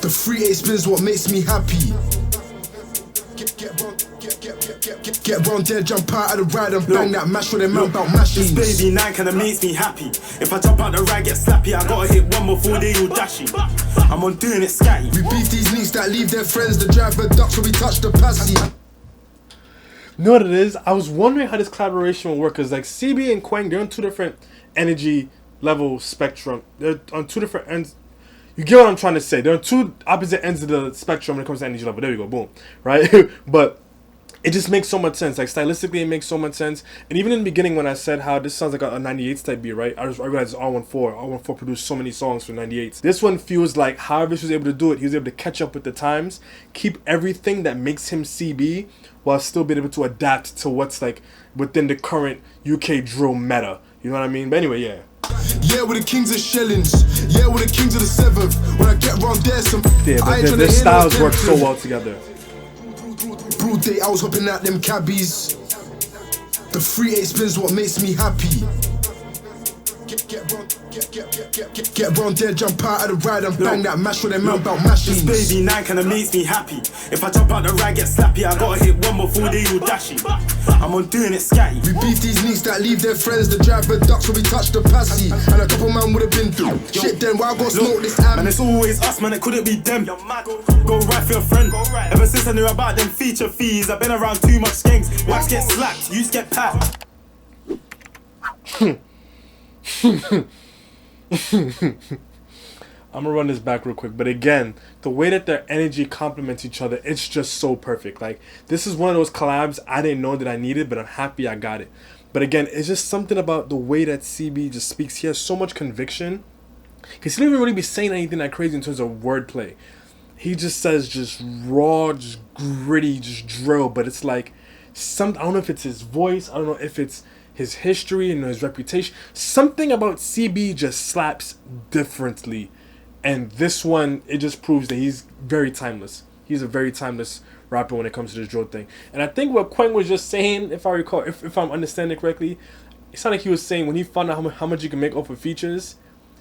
The 3/8 spin's what makes me happy. Get round there, jump out of the ride and bang that mash with them man about machines. This baby 9 kinda makes me happy. If I jump out the ride, get slappy. I gotta hit one before they all dashy. I'm on doing it scatty. We beef these leaks that leave their friends. The driver ducks when we touch the passy. You know what it is? I was wondering how this collaboration will work, because like CB and Kwang, they're on two different energy level spectrum. They're on two different ends. You get what I'm trying to say? They're on two opposite ends of the spectrum when it comes to energy level. There we go, boom, right? But it just makes so much sense. Like stylistically, it makes so much sense. And even in the beginning, when I said how this sounds like a 98s type beat, right? I realized it's R14. R14 produced so many songs for 98s. This one feels like however he was able to do it, he was able to catch up with the times, keep everything that makes him CB, while still being able to adapt to what's like within the current UK drill meta. You know what I mean? But anyway, yeah. Yeah, we're the kings of shillings. Yeah, we're the kings of the 7th. When I get round there, some Yeah, but their styles work so well together. Broad day, I was hopping at them cabbies. The 3/8 spins what makes me happy. Get round there, jump out of the ride and bang that mash with them man about machines. This baby 9 kinda makes me happy. If I jump out the ride, get slappy. I gotta hit one before they all dashy. I'm on doing it scatty. We beef these neeks that leave their friends. The driver ducks when we touch the passy. And a couple man would have been through. Shit then, why I gotta smoke this am? Man, it's always us, man, it couldn't be them. Go right for your friend. Ever since I knew about them feature fees, I've been around too much gangs. Wax get slapped, you get packed. I'm gonna run this back real quick, but again, the way that their energy complements each other, it's just so perfect. Like, this is one of those collabs I didn't know that I needed, but I'm happy I got it. But again, it's just something about the way that CB just speaks. He has so much conviction, because he didn't even really be saying anything that crazy in terms of wordplay. He just says just raw, just gritty, just drill, but it's like I don't know if it's his voice, I don't know if it's his history and his reputation. Something about CB just slaps differently. And this one, it just proves that he's very timeless. He's a very timeless rapper when it comes to this drill thing. And I think what Kweng was just saying, if I recall, if I'm understanding correctly, it sounded like he was saying when he found out how much you can make off of features,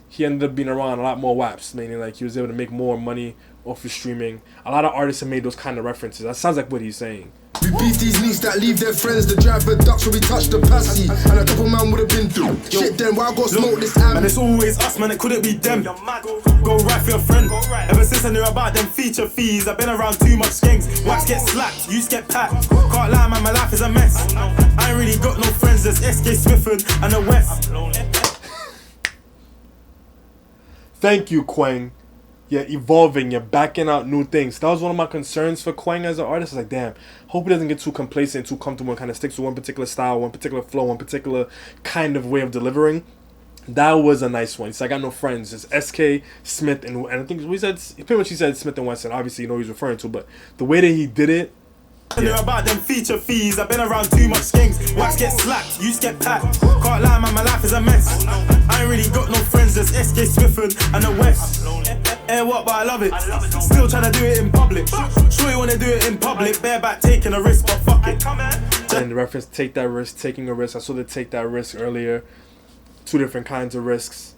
he ended up being around a lot more WAPs, meaning like he was able to make more money off of streaming. A lot of artists have made those kind of references. That sounds like what he's saying. We beef these neeks that leave their friends. The driver ducks when we touch the passy. And a couple man would have been through. Shit then, why I gotta smoke this am? Man, it's always us, man, it couldn't be them. Go right for your friend. Ever since I knew about them feature fees, I've been around too much gangs. Wax get slapped, you get packed. Can't lie, man, my life is a mess. I ain't really got no friends, there's SK Swifford and the West. Thank you, Kweng. You're evolving, you're backing out new things. That was one of my concerns for Kweng as an artist. It's like, damn, hope he doesn't get too complacent, too comfortable, and kind of sticks to one particular style, one particular flow, one particular kind of way of delivering. That was a nice one. He said, I got no friends. It's SK, Smith, and I think he pretty much he said Smith and Wesson. Obviously, you know who he's referring to, but the way that he did it, I knew about them feature fees, I've been around too much gangs. Wax get slapped, you get packed. Can't lie, man, my life is a mess. I ain't really got no friends, there's SK Swifford and the West. What, but I love it. Still trying to do it in public. Sure you wanna do it in public, bareback taking a risk, but fuck it. And the reference, take that risk, taking a risk. I saw the take that risk earlier. Two different kinds of risks.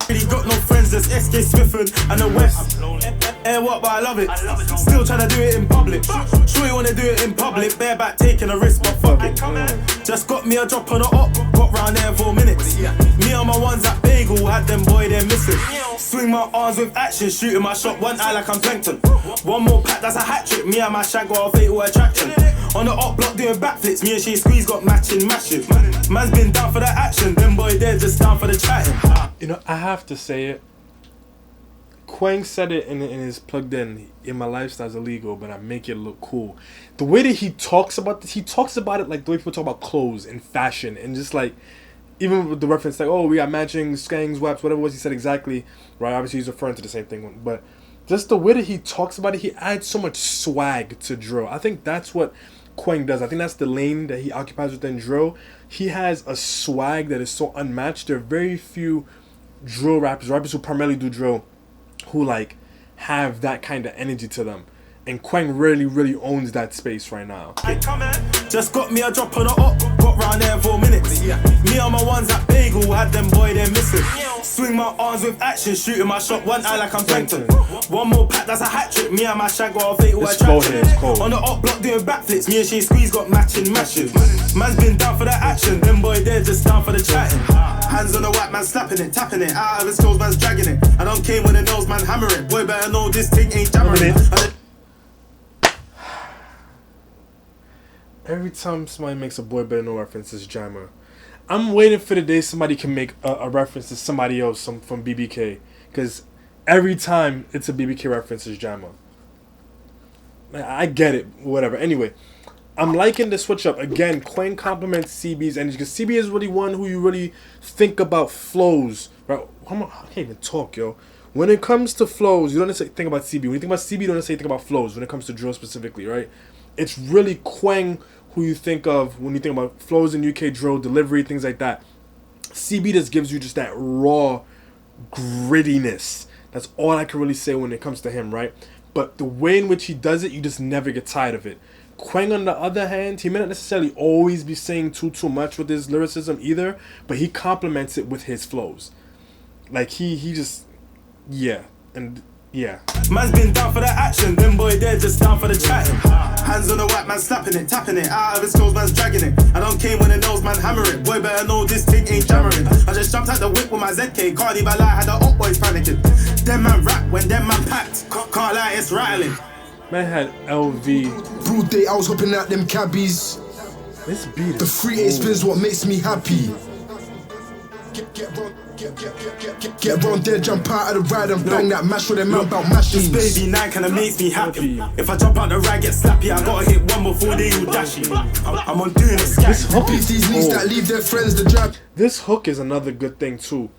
Really got no friends, there's SK Swifford and the West. What, but I love it. Still trying to do it in public. Sure you wanna do it in public, bareback taking a risk, but fuck it. Just got me a drop on the up, got round there in 4 minutes. Me and my ones at Bagel had them boy they're missing. Swing my arms with action, shooting my shot, one eye like I'm Plankton. One more pack, that's a hat trick. Me and my shag got a fatal attraction. On the up block doing backflips, me and she squeeze got matching mashes. Man's been down for the action, them boy they're just down for the chatting. You know, I have to say it. Kweng said it in his plugged in my lifestyle's illegal, but I make it look cool. The way that he talks about this, he talks about it like the way people talk about clothes and fashion, and just like, even with the reference like, oh, we got matching skangs, waps, whatever it was he said exactly, right? Obviously he's referring to the same thing, but just the way that he talks about it, he adds so much swag to drill. I think that's what Kweng does. I think that's the lane that he occupies within drill. He has a swag that is so unmatched. There are very few drill rappers who primarily do drill, who like have that kind of energy to them. And Kweng really owns that space right now. Just got me a drop on the up, got round there in 4 minutes. Me and my ones at Bagel had them boy they're missing. Swing my arms with action, shooting my shot, one eye like I'm Plankton. One more pack, that's a hat trick. Me and my shag got a fatal attraction. On the up block doing backflips, me and she squeeze got matching mashes. Man's been down for the action, them boy they're just down for the chatting. Hands on the white man slapping it, tapping it, out of his clothes man's dragging it. I don't care when the nose man hammering. Boy better know this thing ain't jammering. Every time somebody makes a boy better know reference, it's jammer. I'm waiting for the day somebody can make a reference to somebody else from BBK, because every time it's a BBK reference, it's jammer. I get it, whatever. Anyway, I'm liking the switch up. Again, Kweng compliments CB's energy, because CB is really one who you really think about flows. Right? I can't even talk, yo. When it comes to flows, you don't necessarily think about CB. When you think about CB, you don't necessarily think about flows when it comes to drill specifically, right? It's really Kweng who you think of when you think about flows in UK drill, delivery, things like that. CB just gives you just that raw grittiness. That's all I can really say when it comes to him, right? But the way in which he does it, you just never get tired of it. Kweng, on the other hand, he may not necessarily always be saying too much with his lyricism either, but he complements it with his flows. Like he just, yeah, and yeah. Man's been down for the action, them boy they're just down for the chatting. Hands on the white man slapping it, tapping it, out of his clothes man's dragging it. I don't came when the nose man hammering, boy better know this thing ain't jammering. I just jumped out the whip with my ZK, Cardi by lie had the up boys panicking. Them man rap when them man packed, can't lie it's rattling. Man had LV. Broad day, I was hopping out them cabbies. This beat The is 3-8 spins what makes me happy. Get round there, jump out of the ride and bang that mash with them man about machines. This baby 9 kinda makes me happy. If I jump out the ride, get slappy, I gotta hit one before they all dashy. I'm on doing a scat. This hook is These knees that leave their friends the drag. This hook is another good thing too.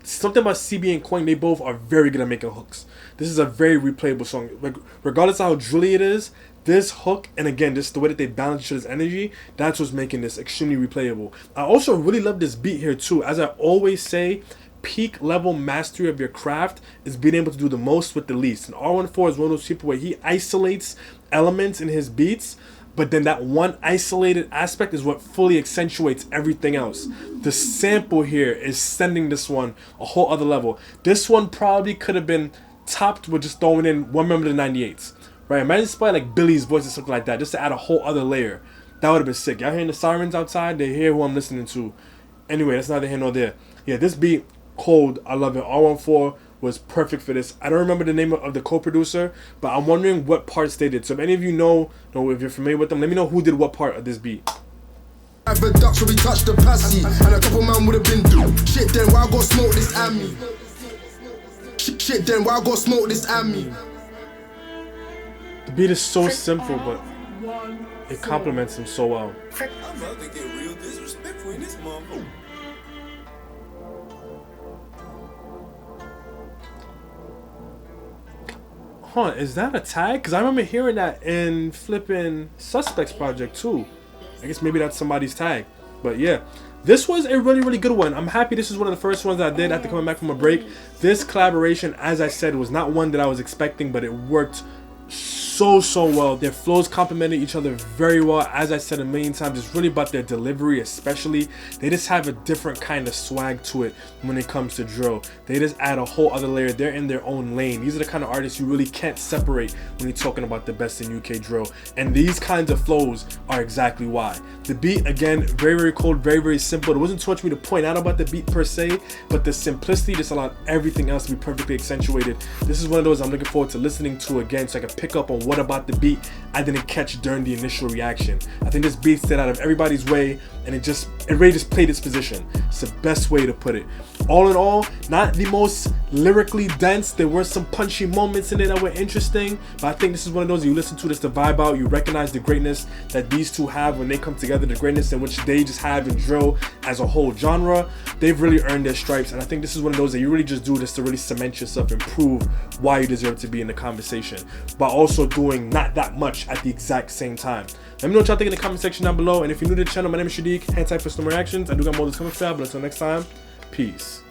Something about CB and Kweng, they both are very good at making hooks. This is a very replayable song. Like, regardless of how drilly it is, this hook, and again, just the way that they balance each other's energy, that's what's making this extremely replayable. I also really love this beat here too. As I always say, peak level mastery of your craft is being able to do the most with the least. And R14 is one of those people where he isolates elements in his beats, but then that one isolated aspect is what fully accentuates everything else. The sample here is sending this one a whole other level. This one probably could have been topped with just throwing in one member of the 98s. Right? Imagine just playing like Billy's voice or something like that, just to add a whole other layer. That would have been sick. Y'all hearing the sirens outside? They hear who I'm listening to. Anyway, that's neither here nor there. Yeah, this beat, cold. I love it. R14 was perfect for this. I don't remember the name of the co-producer, but I'm wondering what parts they did. So if any of you know if you're familiar with them, let me know who did what part of this beat. I've a duck, so we touched the passy, and a couple man would have been through. Shit, then why go smoke this at me? Shit, then why go smoke this at me? The beat is so simple, but it complements him so well. I'm about to get real disrespectful in this motherfucker. Huh, is that a tag? Because I remember hearing that in flipping Suspects project too. I guess maybe that's somebody's tag. But yeah, this was a really, really good one. I'm happy this is one of the first ones I did after coming back from a break. This collaboration, as I said, was not one that I was expecting, but it worked so well. Their flows complemented each other very well. As I said a million times, it's really about their delivery, especially. They just have a different kind of swag to it when it comes to drill. They just add a whole other layer. They're in their own lane. These are the kind of artists you really can't separate when you're talking about the best in UK drill. And these kinds of flows are exactly why. The beat, again, very, very cold, very, very simple. There wasn't too much for me to point out about the beat per se, but the simplicity just allowed everything else to be perfectly accentuated. This is one of those I'm looking forward to listening to again, so I can pick up on what about the beat I didn't catch during the initial reaction. I think this beat stayed out of everybody's way, and it really just played its position. It's the best way to put it. All in all, not the most lyrically dense. There were some punchy moments in it that were interesting, but I think this is one of those you listen to just to vibe out. You recognize the greatness that these two have when they come together, the greatness in which they just have in drill as a whole genre. They've really earned their stripes, and I think this is one of those that you really just do this to really cement yourself and prove why you deserve to be in the conversation, but also doing not that much at the exact same time. Let me know what y'all think in the comment section down below, and if you're new to the channel, my name is Shadiq, hang tight for some reactions. I do got more of this coming for y'all, but until next time, peace.